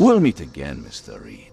We'll meet again, Mr. Reed.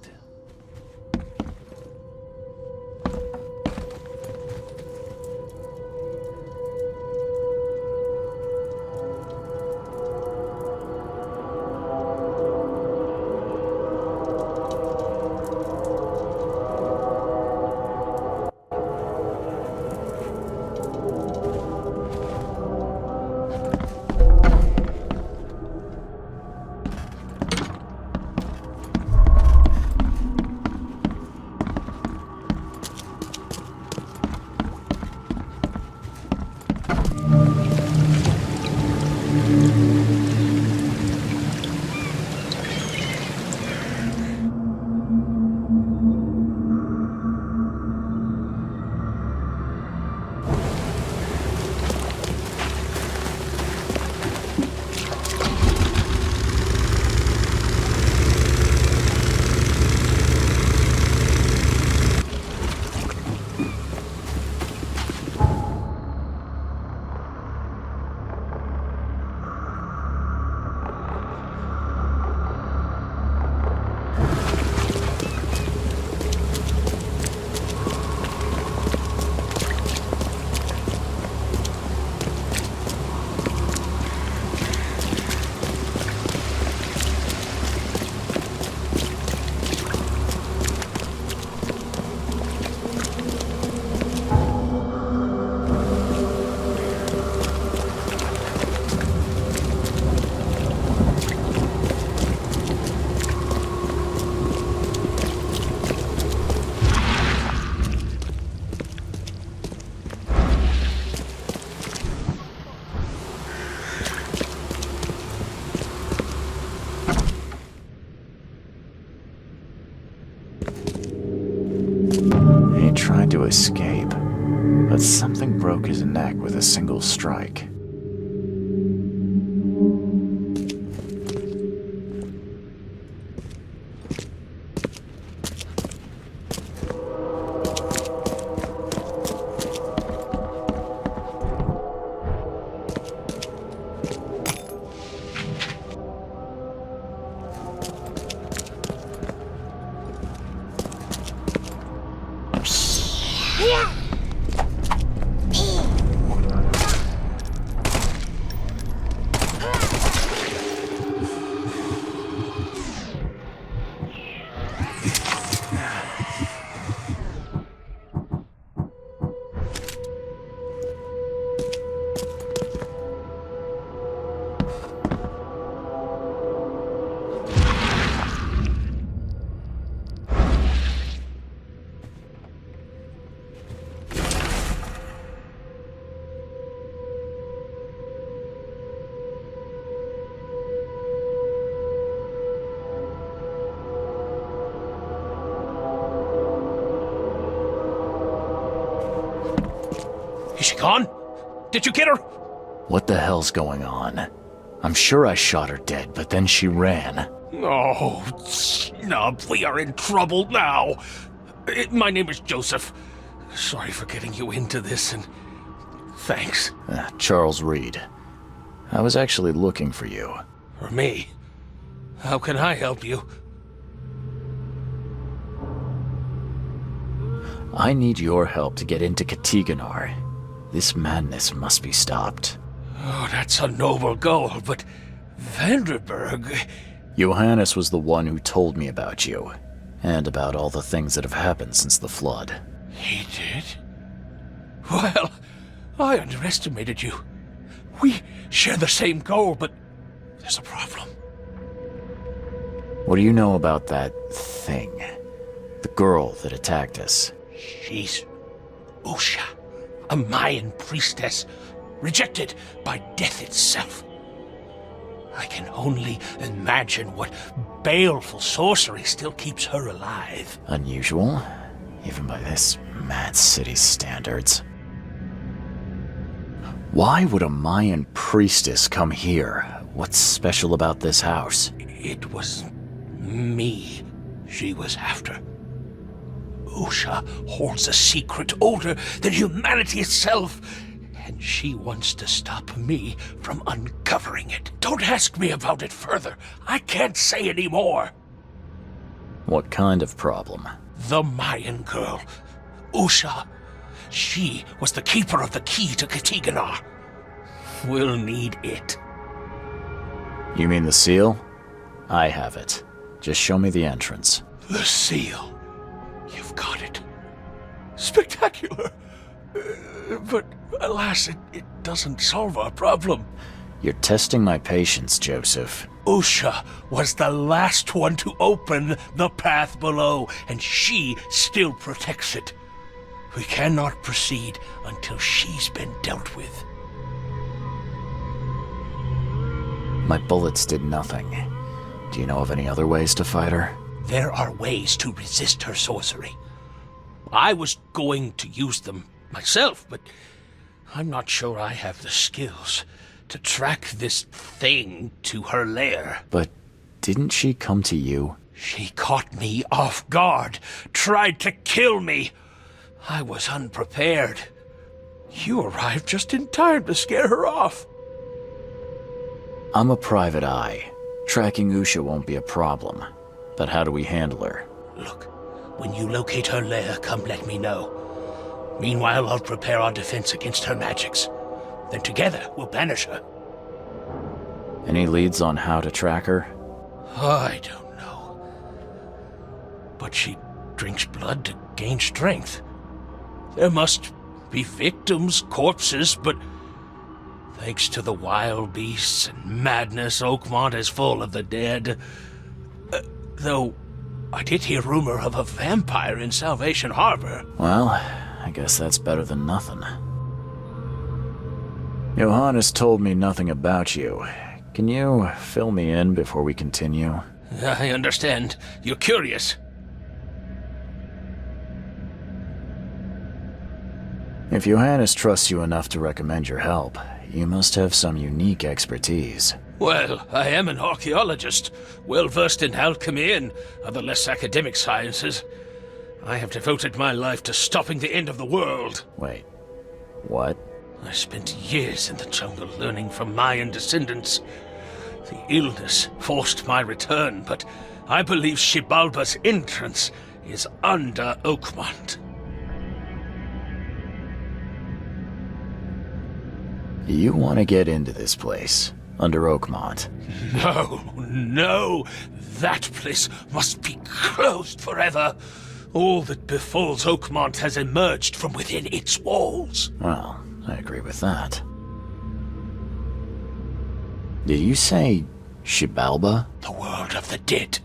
He tried to escape, but something broke his neck with a single strike. Is she gone? Did you get her? What the hell's going on? I'm sure I shot her dead, but then she ran. Oh, snub, we are in trouble now. My name is Joseph. Sorry for getting you into this, and thanks. Charles Reed. I was actually looking for you. For me? How can I help you? I need your help to get into Katiganar. This madness must be stopped. Oh, that's a noble goal, but Vanderberg... Johannes was the one who told me about you, and about all the things that have happened since the flood. He did? Well, I underestimated you. We share the same goal, but there's a problem. What do you know about that thing? The girl that attacked us? She's Usha, a Mayan priestess, rejected by death itself. I can only imagine what baleful sorcery still keeps her alive. Unusual, even by this mad city's standards. Why would a Mayan priestess come here? What's special about this house? It was me she was after. Usha holds a secret older than humanity itself, and she wants to stop me from uncovering it. Don't ask me about it further. I can't say any more. What kind of problem? The Mayan girl, Usha. She was the keeper of the key to Katiganar. We'll need it. You mean the seal? I have it. Just show me the entrance. The seal. You've got it. Spectacular. But alas, it doesn't solve our problem. You're testing my patience, Joseph. Usha was the last one to open the path below, and she still protects it. We cannot proceed until she's been dealt with. My bullets did nothing. Do you know of any other ways to fight her? There are ways to resist her sorcery. I was going to use them myself, but I'm not sure I have the skills to track this thing to her lair. But didn't she come to you? She caught me off guard, tried to kill me. I was unprepared. You arrived just in time to scare her off. I'm a private eye. Tracking Usha won't be a problem. But how do we handle her? Look, when you locate her lair, come let me know. Meanwhile, I'll prepare our defense against her magics. Then together, we'll banish her. Any leads on how to track her? I don't know. But she drinks blood to gain strength. There must be victims, corpses, but thanks to the wild beasts and madness, Oakmont is full of the dead. Though, I did hear rumor of a vampire in Salvation Harbor. Well, I guess that's better than nothing. Johannes told me nothing about you. Can you fill me in before we continue? I understand. You're curious. If Johannes trusts you enough to recommend your help, you must have some unique expertise. Well, I am an archaeologist, well-versed in alchemy and other less academic sciences. I have devoted my life to stopping the end of the world. Wait, what? I spent years in the jungle learning from Mayan descendants. The illness forced my return, but I believe Xibalba's entrance is under Oakmont. You want to get into this place, under Oakmont? No, that place must be closed forever. All that befalls Oakmont has emerged from within its walls. Well, I agree with that. Did you say Xibalba? The world of the dead.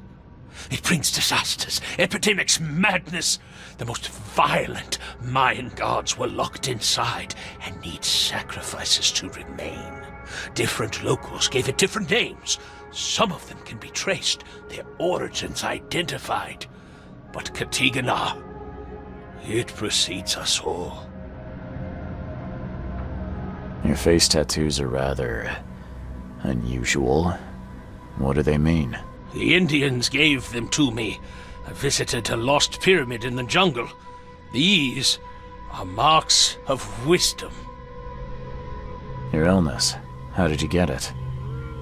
It brings disasters, epidemics, madness. The most violent Mayan gods were locked inside and need sacrifices to remain. Different locals gave it different names. Some of them can be traced, their origins identified. But Katiganar, it precedes us all. Your face tattoos are rather unusual. What do they mean? The Indians gave them to me. I visited a lost pyramid in the jungle. These are marks of wisdom. Your illness, how did you get it?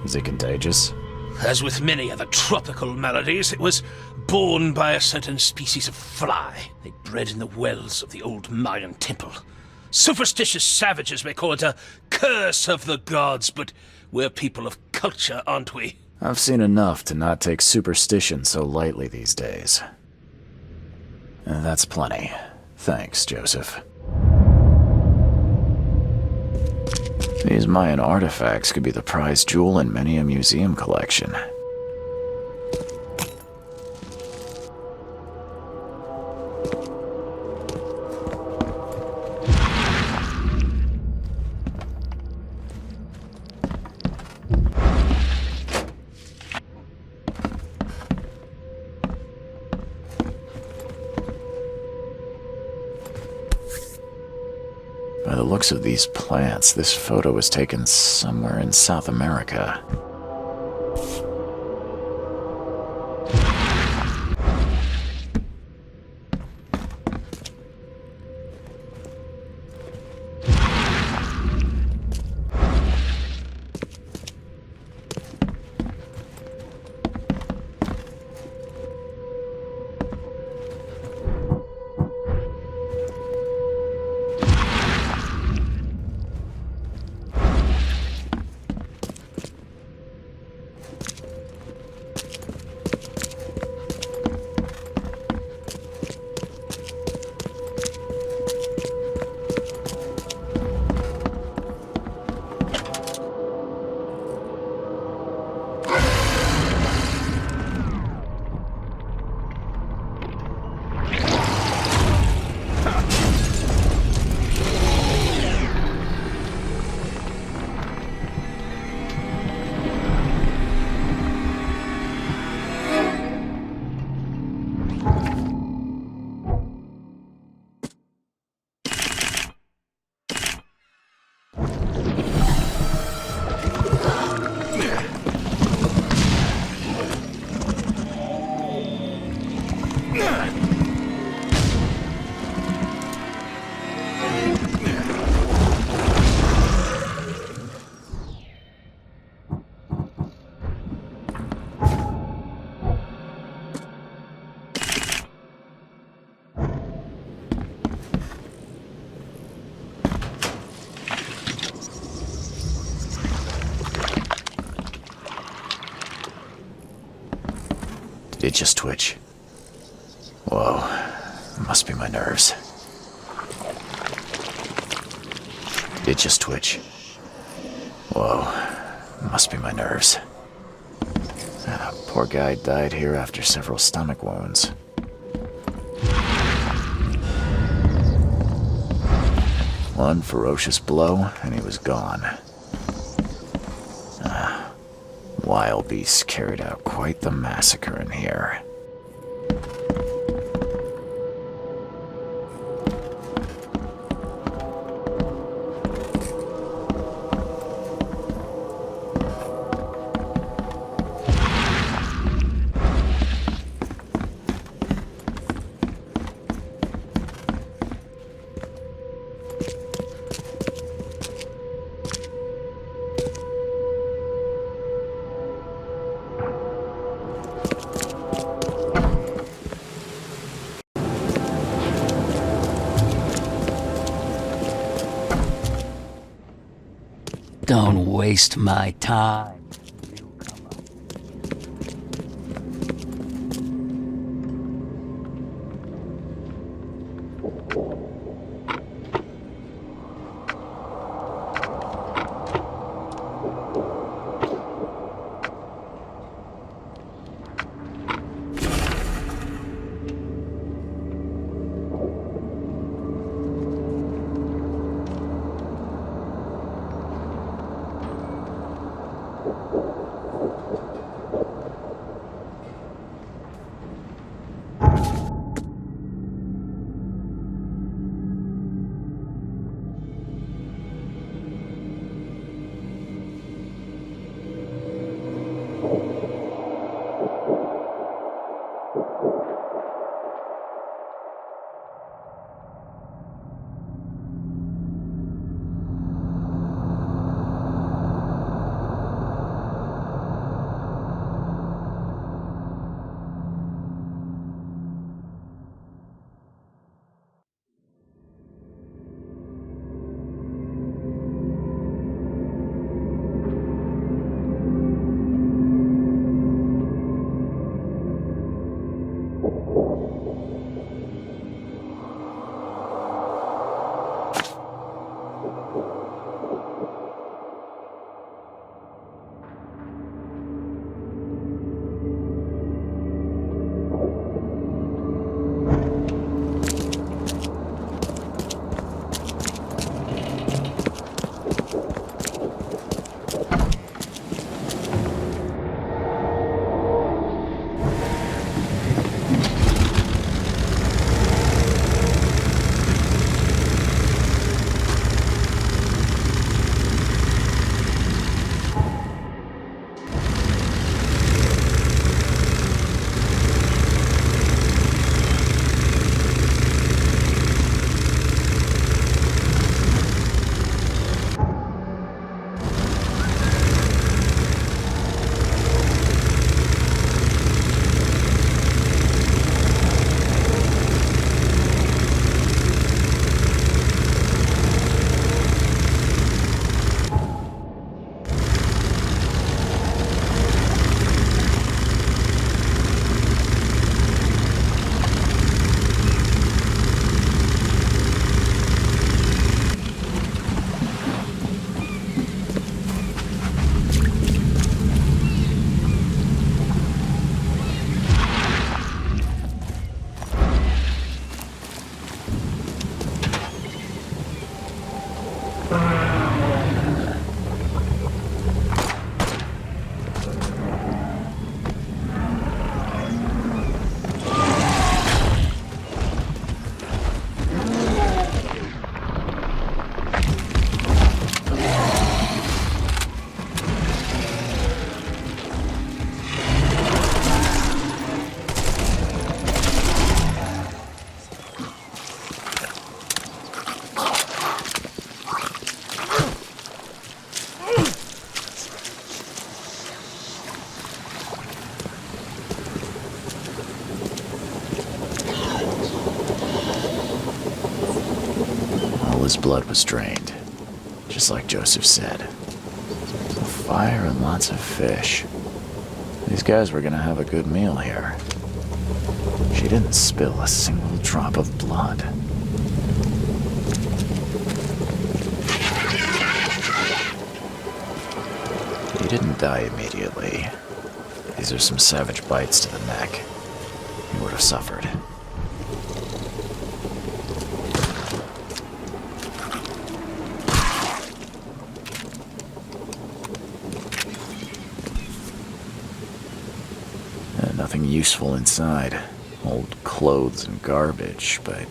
Is it contagious? As with many other tropical maladies, it was borne by a certain species of fly. They bred in the wells of the old Mayan temple. Superstitious savages may call it a curse of the gods, but we're people of culture, aren't we? I've seen enough to not take superstition so lightly these days. And that's plenty. Thanks, Joseph. These Mayan artifacts could be the prized jewel in many a museum collection. By the looks of these plants, this photo was taken somewhere in South America. It just twitch. Whoa, must be my nerves. It just twitch. Whoa, must be my nerves. Poor guy died here after several stomach wounds. One ferocious blow, and he was gone. Wild beasts carried out quite the massacre in here. Don't waste my time. blood was drained, just like Joseph said. A fire and lots of fish. These guys were gonna have a good meal here. She didn't spill a single drop of blood. He didn't die immediately. These are some savage bites to the neck. He would have suffered. Nothing useful inside. Old clothes and garbage, but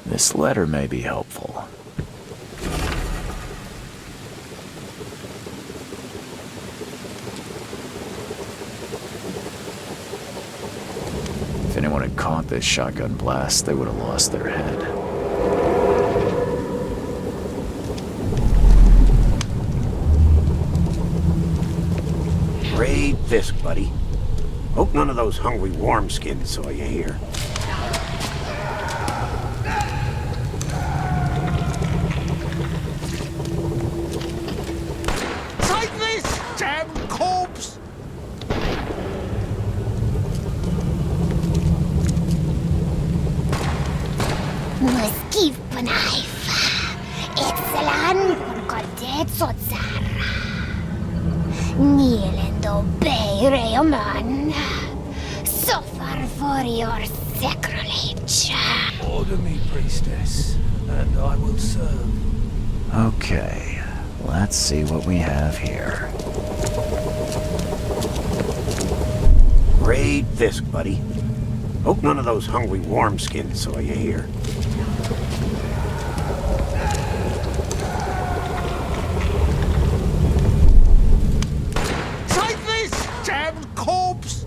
this letter may be helpful. If anyone had caught this shotgun blast, they would have lost their head. Raid Fisk, buddy. Hope none of those hungry wormskins saw you here. Take this, damn corpse! Moskiv Panaif. Excellent Concordet Sotsara. Nilendo Bay Rayoman. Suffer for your sacrilege. Order me, priestess, and I will serve. Okay, let's see what we have here. Raid Fisk, buddy. Hope none of those hungry wormskins saw you here. Take this, damn corpse!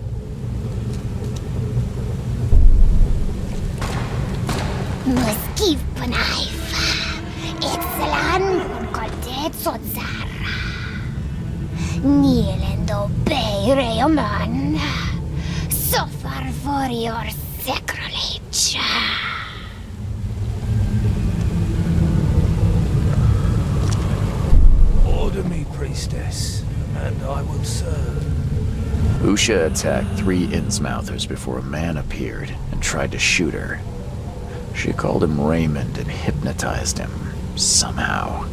Moskiv Panaif. Excellent Concordet Sotsara. Nilendo Bay Rayoman. Suffer for your sacrilege. Order me, priestess, and I will serve. Usha attacked 3 Innsmouthers before a man appeared and tried to shoot her. She called him Raymond and hypnotized him, somehow.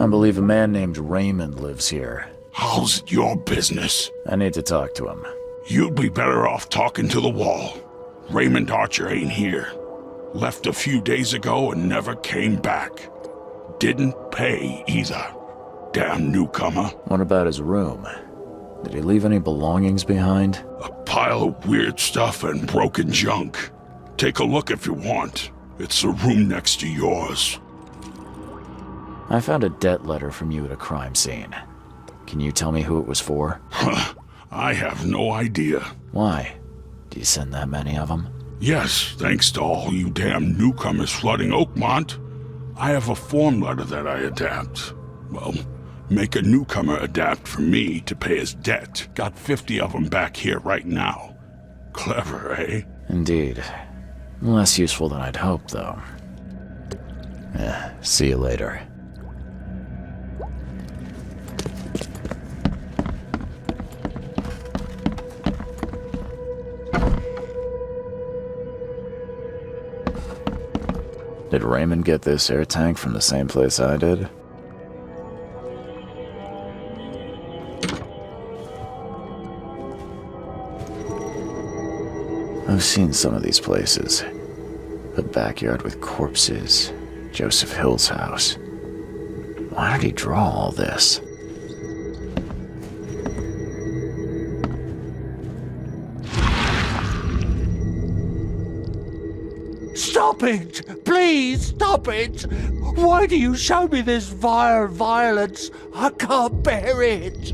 I believe a man named Raymond lives here. How's it your business? I need to talk to him. You'd be better off talking to the wall. Raymond Archer ain't here. Left a few days ago and never came back. Didn't pay either. Damn newcomer. What about his room? Did he leave any belongings behind? A pile of weird stuff and broken junk. Take a look if you want. It's the room next to yours. I found a debt letter from you at a crime scene. Can you tell me who it was for? I have no idea. Why? Do you send that many of them? Yes, thanks to all you damn newcomers flooding Oakmont. I have a form letter that I adapt. Well, make a newcomer adapt for me to pay his debt. Got 50 of them back here right now. Clever, eh? Indeed. Less useful than I'd hoped, though. See you later. Did Raymond get this air tank from the same place I did? I've seen some of these places. A backyard with corpses. Joseph Hill's house. Why did he draw all this? Stop it! Please stop it! Why do you show me this vile violence? I can't bear it!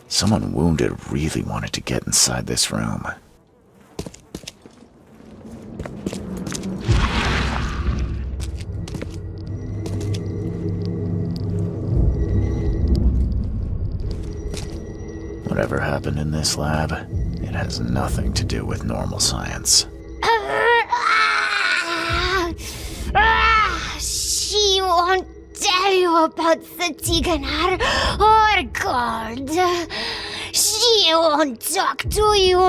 Someone wounded really wanted to get inside this room. Whatever happened in this lab, it has nothing to do with normal science. She won't tell you about Satiganar or gold. She won't talk to you.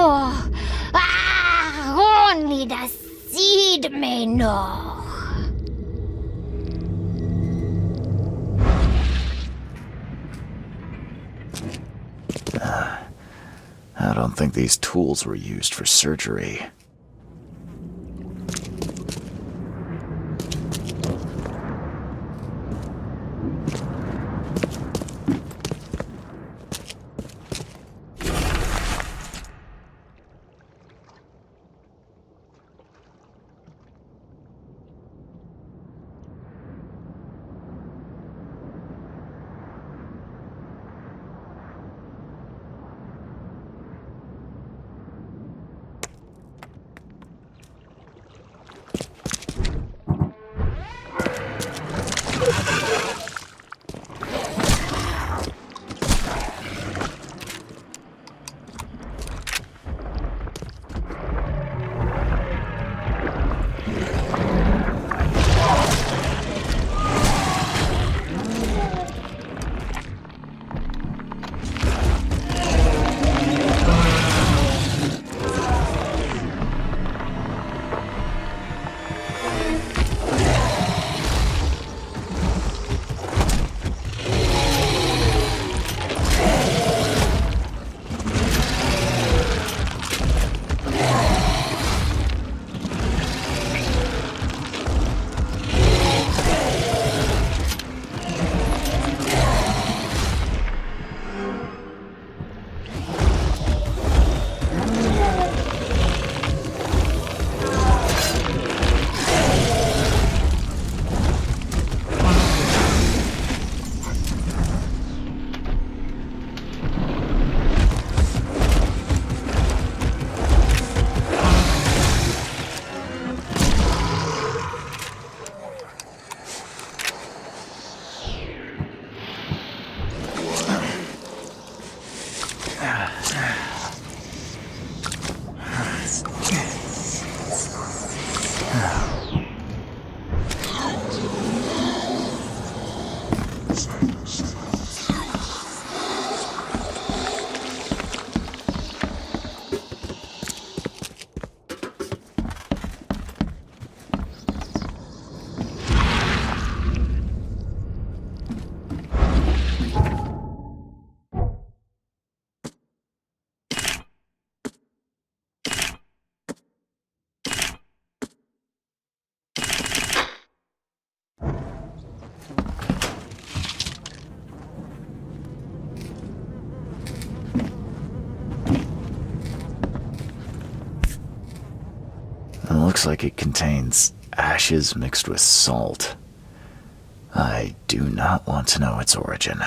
Only the seed may know. I don't think these tools were used for surgery. It looks like it contains ashes mixed with salt. I do not want to know its origin.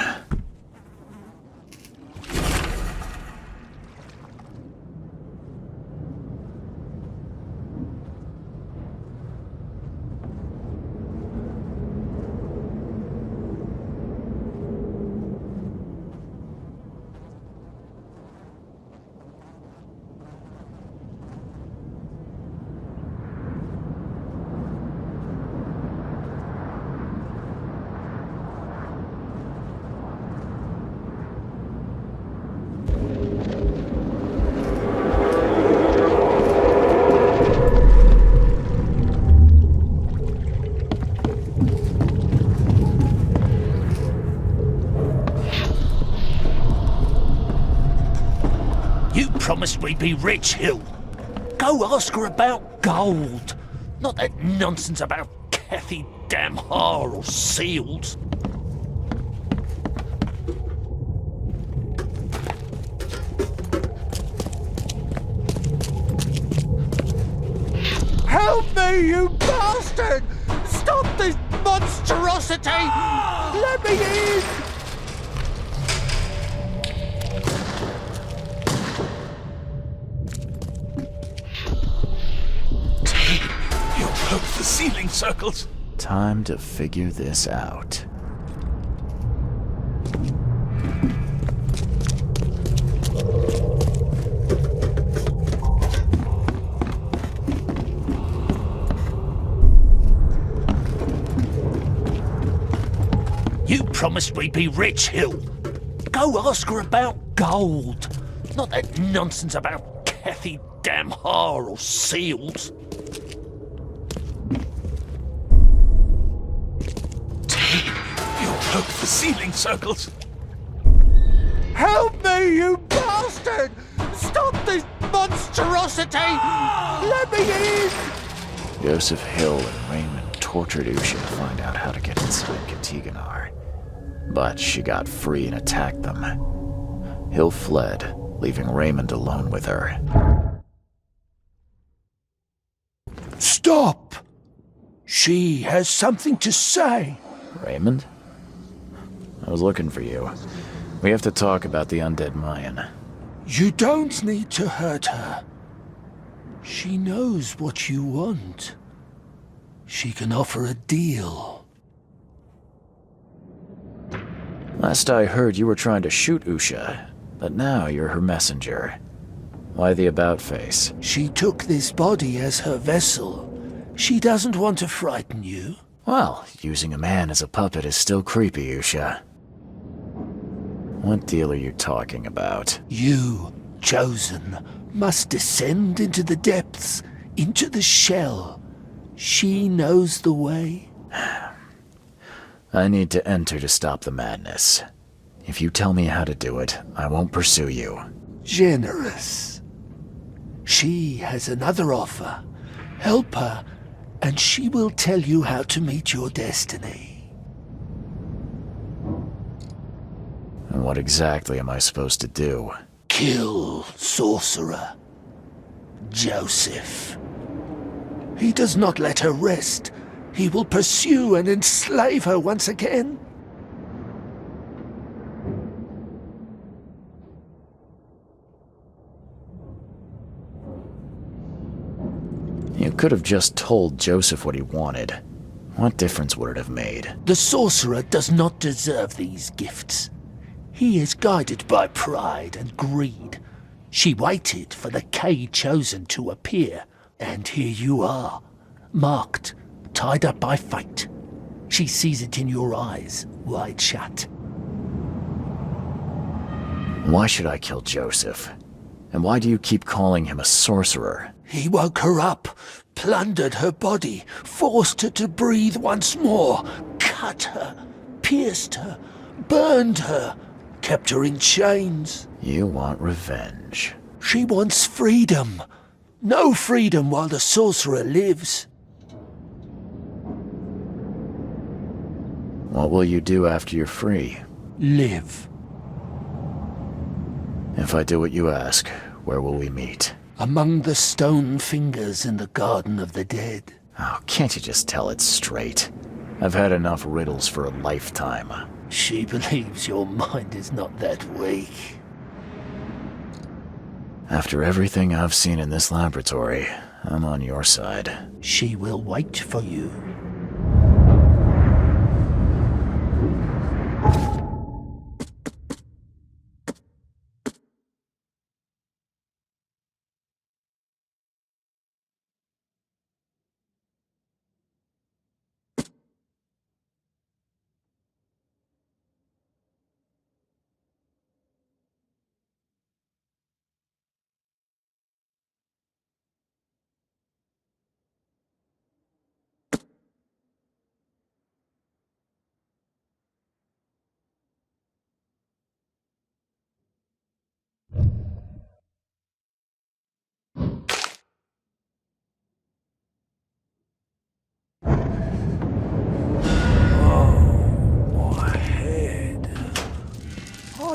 promised we'd be rich, Hill. Go ask her about gold. Not that nonsense about Kathy Damhar or seals. Help me, you bastard! Stop this monstrosity! Let me in! You broke the ceiling circles. Time to figure this out. You promised we'd be rich, Hill. Go ask her about gold. Not that nonsense about Kathy Damhar or seals. You broke the ceiling circles. Help me, you bastard! Stop this monstrosity! Let me in! Joseph Hill and Raymond tortured Usha to find out how to get inside Katiganar. But she got free and attacked them. Hill fled, leaving Raymond alone with her. Stop! She has something to say. Raymond? I was looking for you. We have to talk about the undead Mayan. You don't need to hurt her. She knows what you want. She can offer a deal. Last I heard, you were trying to shoot Usha, but now you're her messenger. Why the about-face? She took this body as her vessel. She doesn't want to frighten you. Well, using a man as a puppet is still creepy, Usha. What deal are you talking about? You, chosen, must descend into the depths, into the shell. She knows the way. I need to enter to stop the madness. If you tell me how to do it, I won't pursue you. Generous. She has another offer. Help her, and she will tell you how to meet your destiny. And what exactly am I supposed to do? Kill sorcerer Joseph. He does not let her rest. He will pursue and enslave her once again. You could have just told Joseph what he wanted. What difference would it have made? The sorcerer does not deserve these gifts. He is guided by pride and greed. She waited for the K chosen to appear, and here you are, marked, tied up by fate. She sees it in your eyes, wide shut. Why should I kill Joseph? And why do you keep calling him a sorcerer? He woke her up, plundered her body, forced her to breathe once more, cut her, pierced her, burned her, kept her in chains. You want revenge. She wants freedom. No freedom while the sorcerer lives. What will you do after you're free? Live. If I do what you ask, where will we meet? Among the stone fingers in the Garden of the Dead. Oh, can't you just tell it straight? I've had enough riddles for a lifetime. She believes your mind is not that weak. After everything I've seen in this laboratory, I'm on your side. She will wait for you.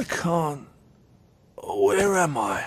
I can't. Where am I?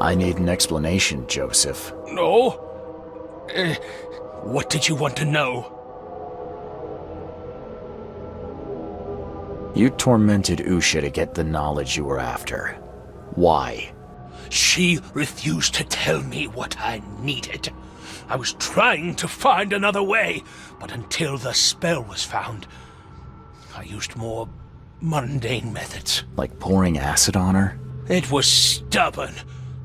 I need an explanation, Joseph. No? What did you want to know? You tormented Usha to get the knowledge you were after. Why? She refused to tell me what I needed. I was trying to find another way, but until the spell was found, I used more mundane methods. Like pouring acid on her? It was stubborn.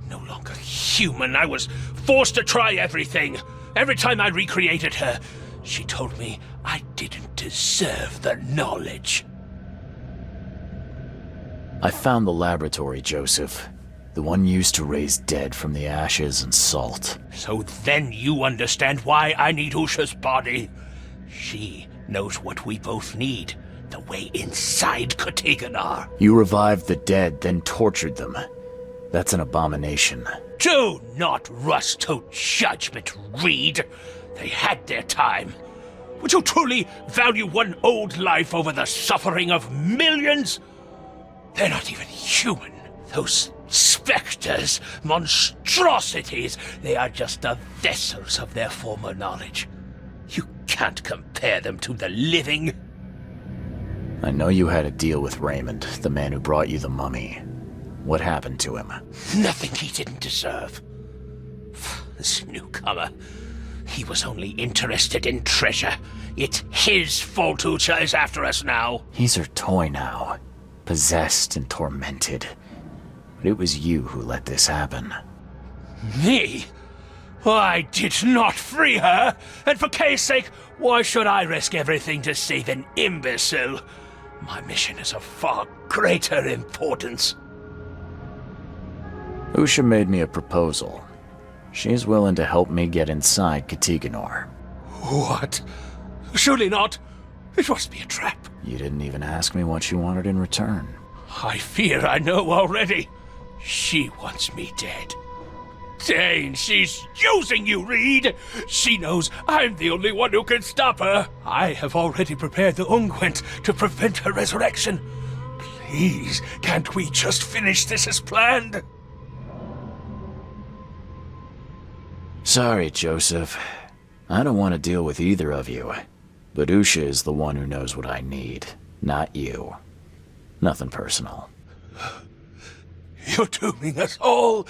No longer human. I was forced to try everything. Every time I recreated her, she told me I didn't deserve the knowledge. I found the laboratory, Joseph. The one used to raise dead from the ashes and salt. So then you understand why I need Usha's body. She knows what we both need. The way inside Katiganar. You revived the dead, then tortured them. That's an abomination. Do not rush to judgment, Reed. They had their time. Would you truly value one old life over the suffering of millions? They're not even human. Those specters, monstrosities, they are just the vessels of their former knowledge. You can't compare them to the living. I know you had a deal with Raymond, the man who brought you the mummy. What happened to him? Nothing he didn't deserve. This newcomer, he was only interested in treasure. It's his fault Ucha is after us now. He's her toy now, possessed and tormented. But it was you who let this happen. Me? I did not free her, and for Kay's sake, why should I risk everything to save an imbecile? My mission is of far greater importance. Usha made me a proposal. She's willing to help me get inside Katiganor. What? Surely not. It must be a trap. You didn't even ask me what she wanted in return. I fear I know already. She wants me dead. Dane, she's using you, Reed! She knows I'm the only one who can stop her. I have already prepared the unguent to prevent her resurrection. Please, can't we just finish this as planned? Sorry, Joseph. I don't want to deal with either of you. But Usha is the one who knows what I need, not you. Nothing personal. You're dooming us all.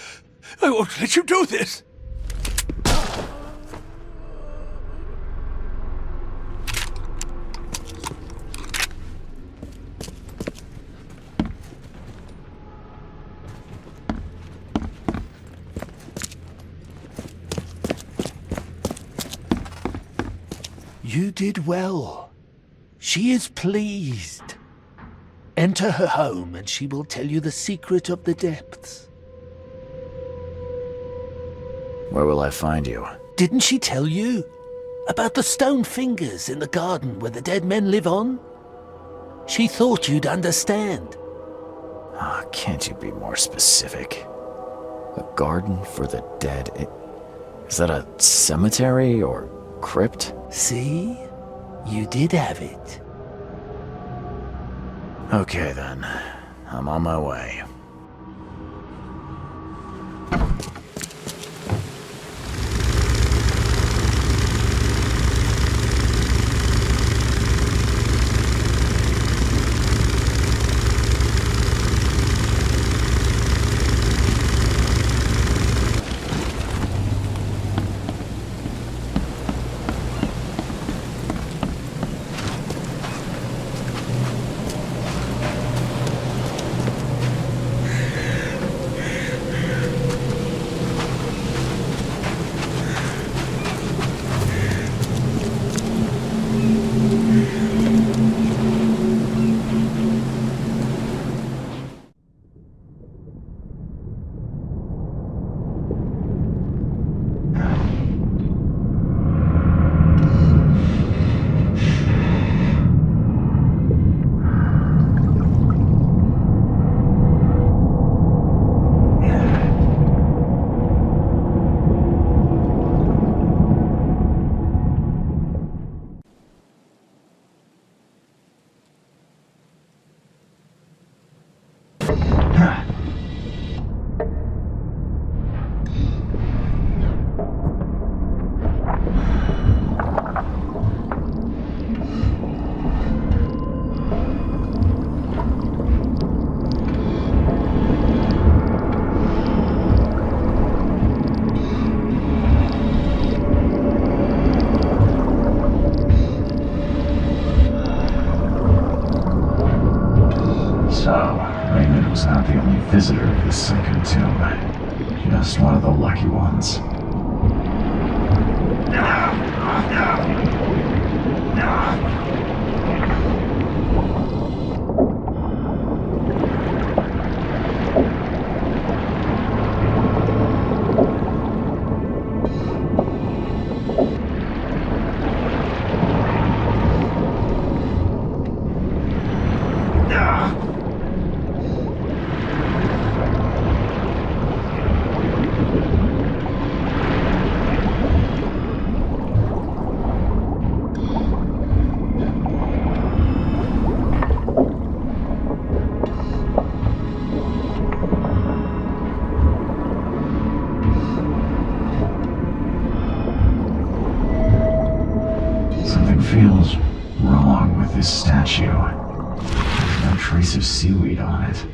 I won't let you do this. You did well. She is pleased. Enter her home and she will tell you the secret of the depths. Where will I find you? Didn't she tell you? About the stone fingers in the garden where the dead men live on? She thought you'd understand. Ah, can't you be more specific? A garden for the dead? Is that a cemetery or crypt? See? You did have it. Okay then. I'm on my way. Visitor of this second tomb. Just one of the lucky ones. Feels wrong with this statue. trace of seaweed on it.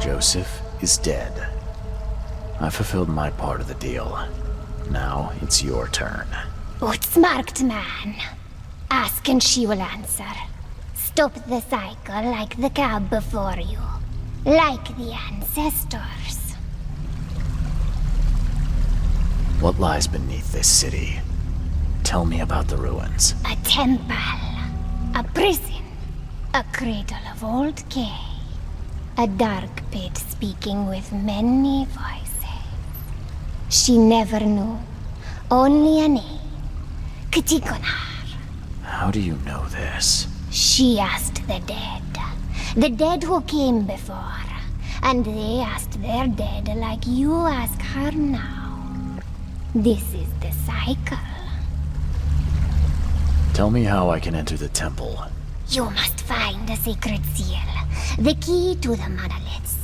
Joseph is dead. I fulfilled my part of the deal. Now it's your turn. Outsmarked man. Ask and she will answer. Stop the cycle like the cab before you. Like the ancestors. What lies beneath this city? Tell me about the ruins. A temple. A prison. A cradle of old Kay. A dark pit speaking with many voices. She never knew. Only a name. Ktikonar. How do you know this? She asked the dead. The dead who came before. And they asked their dead like you ask her now. This is the cycle. Tell me how I can enter the temple. You must find a sacred seal. The key to the monoliths.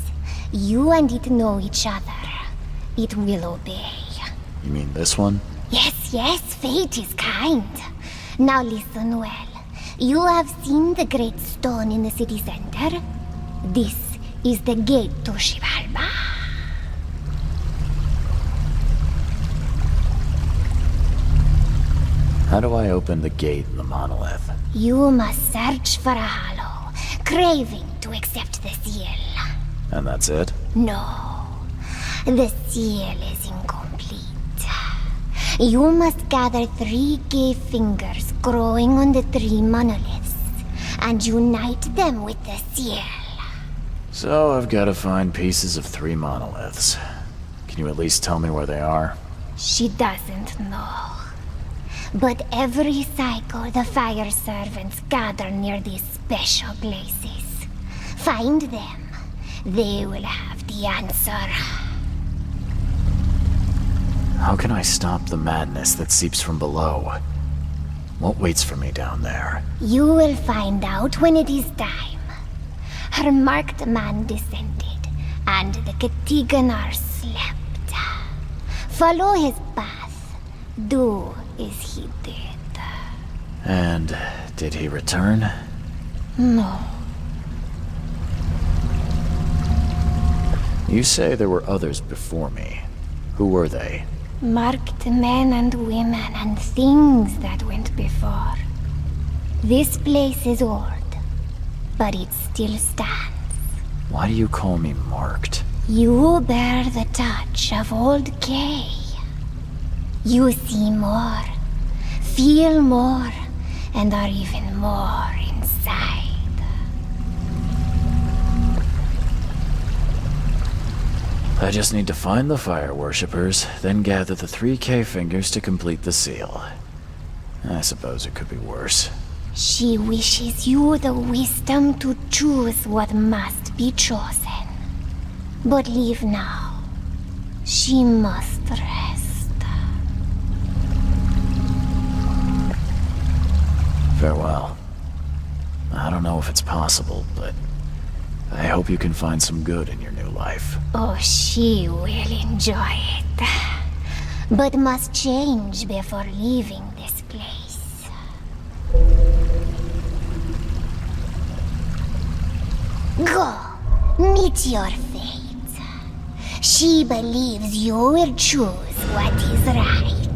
You and it know each other. It will obey. You mean this one? Yes, yes, fate is kind. Now listen well. You have seen the great stone in the city center? This is the gate to Xibalba. How do I open the gate in the monolith? You must search for a hollow, craving to accept the seal. And that's it? No, the seal is incomplete. You must gather 3 gay fingers growing on the 3 monoliths and unite them with the seal. So I've got to find pieces of 3 monoliths. Can you at least tell me where they are? She doesn't know. But every cycle the fire servants gather near these special places. Find them. They will have the answer. How can I stop the madness that seeps from below? What waits for me down there? You will find out when it is time. Her marked man descended, and the Katiganar slept. Follow his path. Do as he did. And did he return? No. You say there were others before me. Who were they? Marked men and women and things that went before. This place is old, but it still stands. Why do you call me marked? You bear the touch of old Kay. You see more, feel more, and are even more inside. I just need to find the fire worshippers, then gather the 3K fingers to complete the seal. I suppose it could be worse. She wishes you the wisdom to choose what must be chosen. But leave now. She must rest. Farewell. I don't know if it's possible, but I hope you can find some good in your new life. Oh, she will enjoy it. But must change before leaving this place. Go, meet your fate. She believes you will choose what is right.